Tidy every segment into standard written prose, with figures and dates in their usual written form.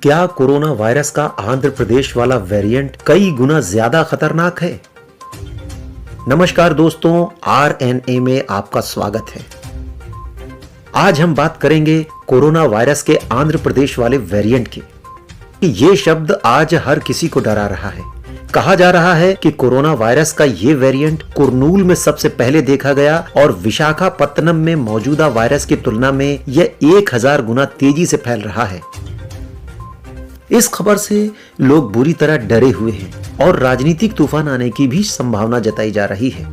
क्या corona virus का आंध्र प्रदेश वाला वेरिएंट कई गुना ज्यादा खतरनाक है? नमस्कार दोस्तों, RNA में आपका स्वागत है। आज हम बात करेंगे कोरोना वायरस के आंध्र प्रदेश वाले वेरिएंट की। ये शब्द आज हर किसी को डरा रहा है। कहा जा रहा है कि कोरोना वायरस का ये वेरिएंट कुर्नूल में सबसे पहले देखा गया और विशाखापत्तनम में मौजूदा वायरस की तुलना में यह 1000 गुना तेजी से फैल रहा है। इस खबर से लोग बुरी तरह डरे हुए हैं और राजनीतिक तूफान आने की भी संभावना जताई जा रही है।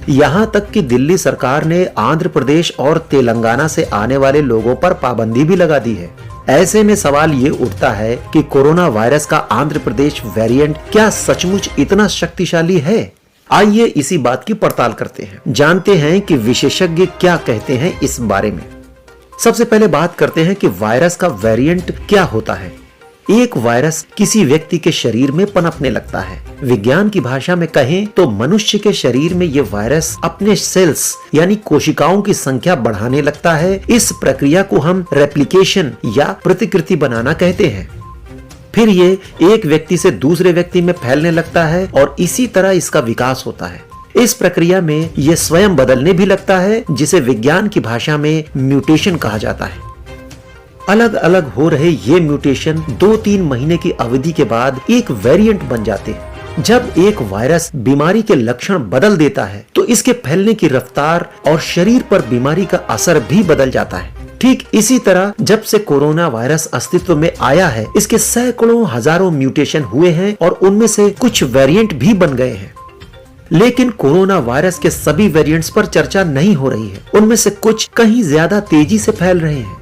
यहां तक कि दिल्ली सरकार ने आंध्र प्रदेश और तेलंगाना से आने वाले लोगों पर पाबंदी भी लगा दी है। ऐसे में सवाल ये उठता है कि कोरोना वायरस का आंध्र प्रदेश वेरिएंट क्या सचमुच इतना शक्तिशाली है? आइए इसी बात की पड़ताल करते हैं, जानते हैं कि विशेषज्ञ क्या कहते हैं इस बारे में। सबसे पहले बात करते हैं कि वायरस का वेरिएंट क्या होता है। एक वायरस किसी व्यक्ति के शरीर में पनपने लगता है। विज्ञान की भाषा में कहें तो मनुष्य के शरीर में यह वायरस अपने सेल्स यानी कोशिकाओं की संख्या बढ़ाने लगता है। इस प्रक्रिया को हम रेप्लिकेशन या प्रतिकृति बनाना कहते हैं। फिर ये एक व्यक्ति से दूसरे व्यक्ति में फैलने लगता है और इसी तरह इसका विकास होता है। इस प्रक्रिया में यह स्वयं बदलने भी लगता है, जिसे विज्ञान की भाषा में म्यूटेशन कहा जाता है। अलग अलग हो रहे ये म्यूटेशन 2-3 महीने की अवधि के बाद एक वेरिएंट बन जाते हैं। जब एक वायरस बीमारी के लक्षण बदल देता है तो इसके फैलने की रफ्तार और शरीर पर बीमारी का असर भी बदल जाता है। ठीक इसी तरह जब से कोरोना वायरस अस्तित्व में आया है, इसके सैकड़ों हजारों म्यूटेशन हुए हैं और उनमें से कुछ वेरिएंट भी बन गए हैं। लेकिन कोरोना वायरस के सभी वेरिएंट्स पर चर्चा नहीं हो रही है। उनमें से कुछ कहीं ज्यादा तेजी से फैल रहे हैं।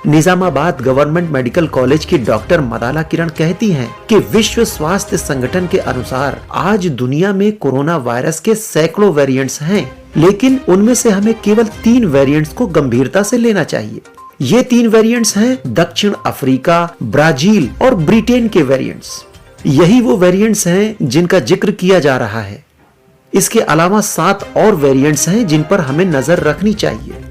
निजामाबाद गवर्नमेंट मेडिकल कॉलेज की डॉक्टर मदाला किरण कहती हैं कि विश्व स्वास्थ्य संगठन के अनुसार आज दुनिया में कोरोना वायरस के सैकड़ों वेरिएंट्स हैं, लेकिन उनमें से हमें केवल 3 वेरिएंट्स को गंभीरता से लेना चाहिए। ये 3 वेरिएंट्स हैं दक्षिण अफ्रीका, ब्राजील और ब्रिटेन के वेरिएंट्स। यही वो वेरिएंट्स हैं जिनका जिक्र किया जा रहा है। इसके अलावा 7 और वेरिएंट्स हैं जिन पर हमें नजर रखनी चाहिए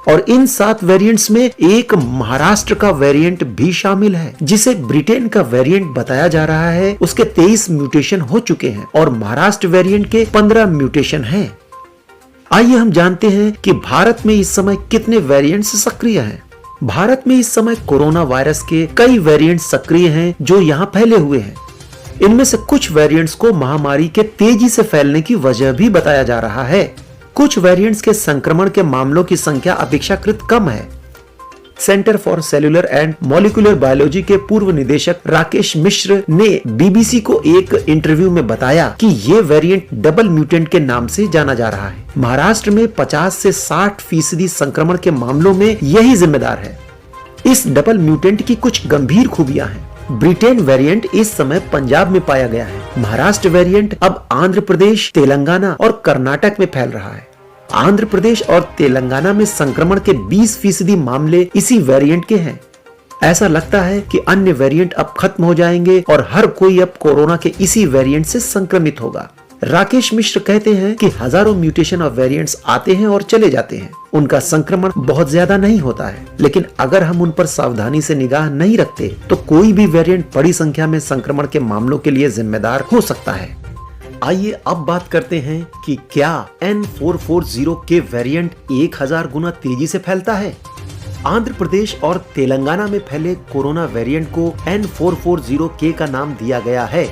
और इन 7 वेरिएंट्स में एक महाराष्ट्र का वेरिएंट भी शामिल है, जिसे ब्रिटेन का वेरिएंट बताया जा रहा है। उसके 23 म्यूटेशन हो चुके हैं और महाराष्ट्र वेरिएंट के 15 म्यूटेशन हैं। आइए हम जानते हैं कि भारत में इस समय कितने वेरिएंट्स सक्रिय हैं। भारत में इस समय कोरोना वायरस के कई वेरिएंट्स सक्रिय हैं जो यहाँ फैले हुए हैं। इनमें से कुछ वेरिएंट्स को महामारी के तेजी से फैलने की वजह भी बताया जा रहा है। कुछ वेरिएंट्स के संक्रमण के मामलों की संख्या अपेक्षाकृत कम है। Centre for cellular and molecular biology के पूर्व निदेशक राकेश मिश्र ने BBC को एक इंटरव्यू में बताया कि ये वेरिएंट डबल म्यूटेंट के नाम से जाना जा रहा है। महाराष्ट्र में 50 से 60% संक्रमण के मामलों में यही जिम्मेदार है। इस डबल म्यूटेंट की कुछ गंभीर खूबियां हैं। ब्रिटेन वेरिएंट इस समय पंजाब में पाया गया है। महाराष्ट्र वेरिएंट अब आंध्र प्रदेश, तेलंगाना और कर्नाटक में फैल रहा है। आंध्र प्रदेश और तेलंगाना में संक्रमण के 20% मामले इसी वेरिएंट के हैं। ऐसा लगता है कि अन्य वेरिएंट अब खत्म हो जाएंगे और हर कोई अब कोरोना के इसी वेरिएंट से संक्रमित होगा। राकेश मिश्र कहते हैं कि हजारों म्यूटेशन और वेरिएंट्स आते हैं और चले जाते हैं। उनका संक्रमण बहुत ज्यादा नहीं होता है, लेकिन अगर हम उन पर सावधानी से निगाह नहीं रखते तो कोई भी वेरिएंट बड़ी संख्या में संक्रमण के मामलों के लिए जिम्मेदार हो सकता है। आइए अब बात करते हैं कि क्या N440 के वेरिएंट 1000 गुना तेजी से फैलता है। आंध्र प्रदेश और तेलंगाना में फैले कोरोना वेरिएंट को N440K का नाम दिया गया है।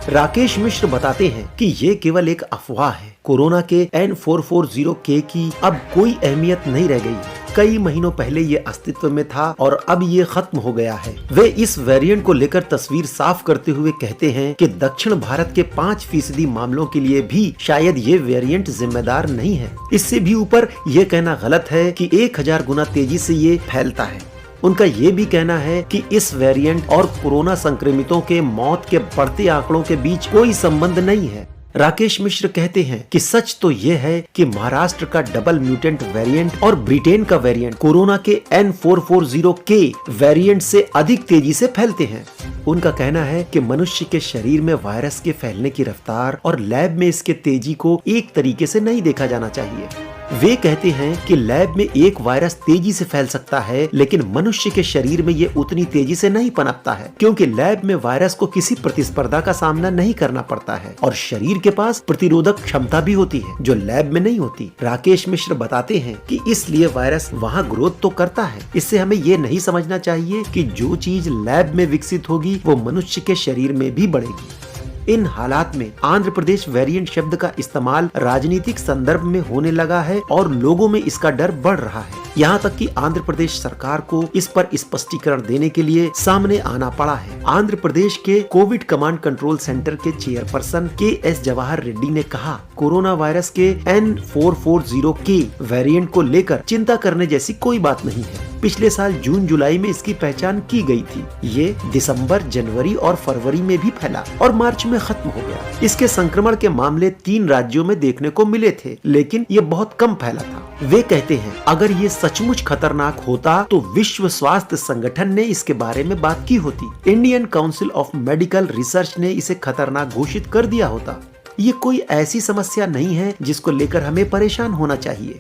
राकेश मिश्र बताते हैं कि ये केवल एक अफवाह है। कोरोना के N440K की अब कोई अहमियत नहीं रह गई। कई महीनों पहले ये अस्तित्व में था और अब ये खत्म हो गया है। वे इस वेरिएंट को लेकर तस्वीर साफ करते हुए कहते हैं कि दक्षिण भारत के 5% मामलों के लिए भी शायद ये वेरिएंट जिम्मेदार नहीं है। इससे भी ऊपर ये कहना गलत है कि 1000 गुना तेजी से ये फैलता है। उनका ये भी कहना है कि इस वेरिएंट और कोरोना संक्रमितों के मौत के बढ़ते आंकड़ों के बीच कोई संबंध नहीं है। राकेश मिश्र कहते हैं कि सच तो ये है कि महाराष्ट्र का डबल म्यूटेंट वेरिएंट और ब्रिटेन का वेरिएंट कोरोना के N440K वेरिएंट से अधिक तेजी से फैलते हैं। उनका कहना है कि मनुष्य के शरीर में वायरस के फैलने की रफ्तार और लैब में इसके तेजी को एक तरीके से नहीं देखा जाना चाहिए। वे कहते हैं कि लैब में एक वायरस तेजी से फैल सकता है, लेकिन मनुष्य के शरीर में ये उतनी तेजी से नहीं पनपता है, क्योंकि लैब में वायरस को किसी प्रतिस्पर्धा का सामना नहीं करना पड़ता है और शरीर के पास प्रतिरोधक क्षमता भी होती है जो लैब में नहीं होती। राकेश मिश्र बताते हैं कि इसलिए वायरस वहाँ ग्रोथ तो करता है। इससे हमें ये नहीं समझना चाहिए कि जो चीज लैब में विकसित होगी वो मनुष्य के शरीर में भी बढ़ेगी। इन हालात में आंध्र प्रदेश वेरिएंट शब्द का इस्तेमाल राजनीतिक संदर्भ में होने लगा है और लोगों में इसका डर बढ़ रहा है। यहाँ तक कि आंध्र प्रदेश सरकार को इस पर स्पष्टीकरण देने के लिए सामने आना पड़ा है। आंध्र प्रदेश के कोविड कमांड कंट्रोल सेंटर के चेयरपर्सन KS जवाहर रेड्डी ने कहा, कोरोना वायरस के N440K वेरिएंट को लेकर चिंता करने जैसी कोई बात नहीं है। पिछले साल जून जुलाई में इसकी पहचान की गई थी। ये दिसंबर, जनवरी और फरवरी में भी फैला और मार्च में खत्म हो गया। इसके संक्रमण के मामले 3 राज्यों में देखने को मिले थे, लेकिन ये बहुत कम फैला था। वे कहते हैं, अगर ये सचमुच खतरनाक होता तो विश्व स्वास्थ्य संगठन ने इसके बारे में बात की होती। Indian council of medical research ने इसे खतरनाक घोषित कर दिया होता। ये कोई ऐसी समस्या नहीं है जिसको लेकर हमें परेशान होना चाहिए।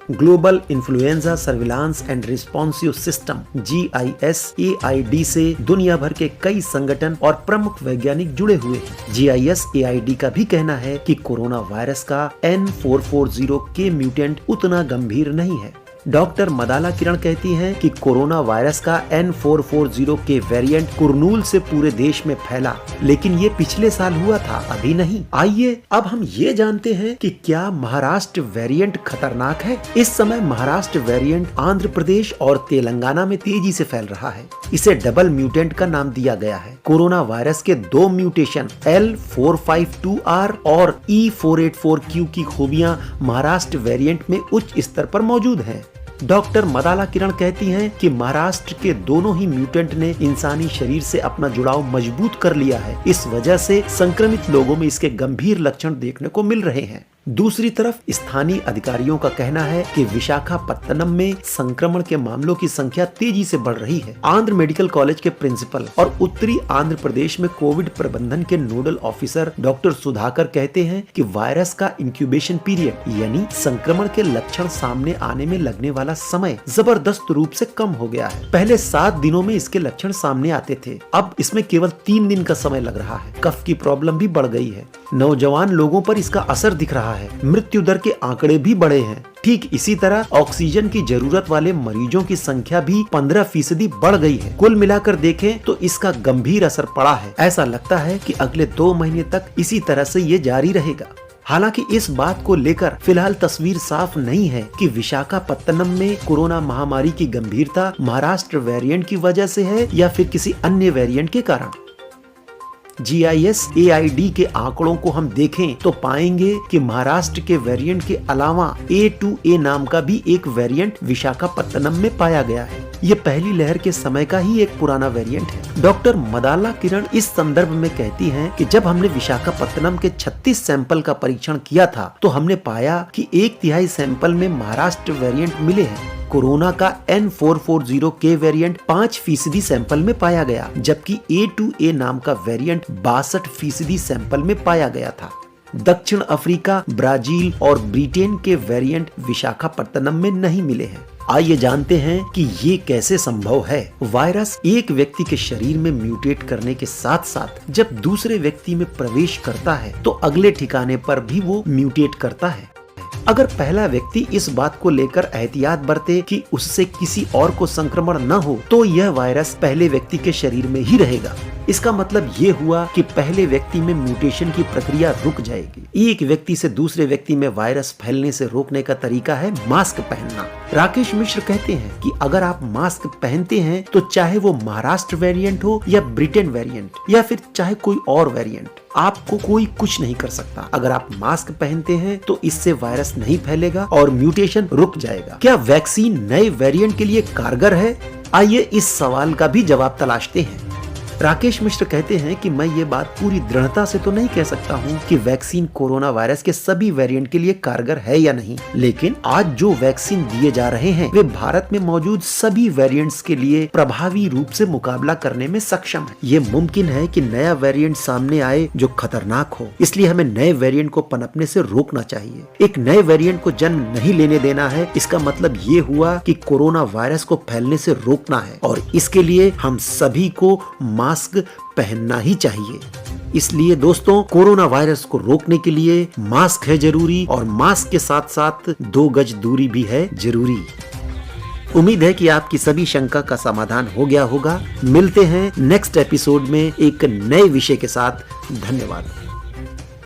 Global influenza surveillance and responsive system GISAID से दुनिया भर के कई संगठन और प्रमुख वैज्ञानिक जुड़े हुए हैं। GISAID का भी कहना है कि कोरोना वायरस का N440K म्यूटेंट उतना गंभीर नहीं है। डॉक्टर मदाला किरण कहती हैं कि कोरोना वायरस का N440K वेरिएंट कुर्नूल से पूरे देश में फैला, लेकिन ये पिछले साल हुआ था, अभी नहीं। आइए अब हम ये जानते हैं कि क्या महाराष्ट्र वेरिएंट खतरनाक है। इस समय महाराष्ट्र वेरिएंट आंध्र प्रदेश और तेलंगाना में तेजी से फैल रहा है। इसे डबल म्यूटेंट का नाम दिया गया है। कोरोना वायरस के 2 म्यूटेशन L452R और E484Q की खूबियां महाराष्ट्र वेरिएंट में उच्च स्तर पर मौजूद हैं। डॉक्टर मदाला किरण कहती हैं कि महाराष्ट्र के दोनों ही म्यूटेंट ने इंसानी शरीर से अपना जुड़ाव मजबूत कर लिया है। इस वजह से संक्रमित लोगों में इसके गंभीर लक्षण देखने को मिल रहे हैं। दूसरी तरफ स्थानीय अधिकारियों का कहना है कि विशाखापत्तनम में संक्रमण के मामलों की संख्या तेजी से बढ़ रही है। आंध्र मेडिकल कॉलेज के प्रिंसिपल और उत्तरी आंध्र प्रदेश में कोविड प्रबंधन के नोडल ऑफिसर डॉक्टर सुधाकर कहते हैं कि वायरस का इंक्यूबेशन पीरियड यानी संक्रमण के लक्षण सामने आने में लगने वाला समय जबरदस्त रूप से कम हो गया है। पहले 7 दिनों में इसके लक्षण सामने आते थे, अब इसमें केवल 3 दिन का समय लग रहा है। कफ की प्रॉब्लम भी बढ़ गई है। नौजवान लोगों पर इसका असर दिख रहा है। मृत्यु दर के आंकड़े भी बढ़े हैं। ठीक इसी तरह ऑक्सीजन की जरूरत वाले मरीजों की संख्या भी 15% बढ़ गई है। कुल मिलाकर देखें तो इसका गंभीर असर पड़ा है। ऐसा लगता है कि अगले 2 महीने तक इसी तरह से ये जारी रहेगा। हालांकि इस बात को लेकर फिलहाल तस्वीर साफ नहीं है कि विशाखापत्तनम में कोरोना महामारी की गंभीरता महाराष्ट्र वेरिएंट की वजह से है या फिर किसी अन्य वेरिएंट के कारण। GISAID के आंकड़ों को हम देखें तो पाएंगे कि महाराष्ट्र के वेरिएंट के अलावा A2A नाम का भी एक वेरिएंट विशाखापत्तनम में पाया गया है। ये पहली लहर के समय का ही एक पुराना वेरिएंट है। डॉक्टर मदाला किरण इस संदर्भ में कहती हैं कि जब हमने विशाखापत्तनम के 36 सैंपल का परीक्षण किया था तो हमने पाया कि 1/3 सैंपल में महाराष्ट्र वेरिएंट मिले हैं। कोरोना का N440K वेरिएंट 5% सैंपल में पाया गया, जबकि A2A नाम का वेरिएंट 62% सैंपल में पाया गया था। दक्षिण अफ्रीका, ब्राजील और ब्रिटेन के वेरिएंट विशाखापत्तनम में नहीं मिले हैं। आइए जानते हैं कि ये कैसे संभव है। वायरस एक व्यक्ति के शरीर में म्यूटेट करने के साथ साथ जब दूसरे व्यक्ति में प्रवेश करता है तो अगले ठिकाने पर भी वो म्यूटेट करता है। अगर पहला व्यक्ति इस बात को लेकर एहतियात बरते कि उससे किसी और को संक्रमण न हो तो यह वायरस पहले व्यक्ति के शरीर में ही रहेगा। इसका मतलब ये हुआ कि पहले व्यक्ति में म्यूटेशन की प्रक्रिया रुक जाएगी। एक व्यक्ति से दूसरे व्यक्ति में वायरस फैलने से रोकने का तरीका है मास्क पहनना। राकेश मिश्र कहते हैं कि अगर आप मास्क पहनते हैं तो चाहे वो महाराष्ट्र वेरिएंट हो या ब्रिटेन वेरिएंट या फिर चाहे कोई और वेरिएंट, आपको कोई कुछ नहीं कर सकता। अगर आप मास्क पहनते हैं तो इससे वायरस नहीं फैलेगा और म्यूटेशन रुक जाएगा। क्या वैक्सीन नए वेरिएंट के लिए कारगर है? आइए इस सवाल का भी जवाब तलाशते हैं। राकेश मिश्र कहते हैं कि मैं ये बात पूरी दृढ़ता से तो नहीं कह सकता हूँ कि वैक्सीन कोरोना वायरस के सभी वेरिएंट के लिए कारगर है या नहीं, लेकिन आज जो वैक्सीन दिए जा रहे हैं वे भारत में मौजूद सभी वेरिएंट्स के लिए प्रभावी रूप से मुकाबला करने में सक्षम है। ये मुमकिन है कि नया वेरिएंट सामने आए जो खतरनाक हो, इसलिए हमें नए वेरिएंट को पनपने से रोकना चाहिए। एक नए वेरिएंट को जन्म नहीं लेने देना है, इसका मतलब ये हुआ कि कोरोना वायरस को फैलने से रोकना है और इसके लिए हम सभी को मास्क पहनना ही चाहिए। इसलिए दोस्तों, कोरोना वायरस को रोकने के लिए मास्क है जरूरी और मास्क के साथ साथ 2 गज दूरी भी है जरूरी। उम्मीद है कि आपकी सभी शंका का समाधान हो गया होगा। मिलते हैं नेक्स्ट एपिसोड में एक नए विषय के साथ। धन्यवाद।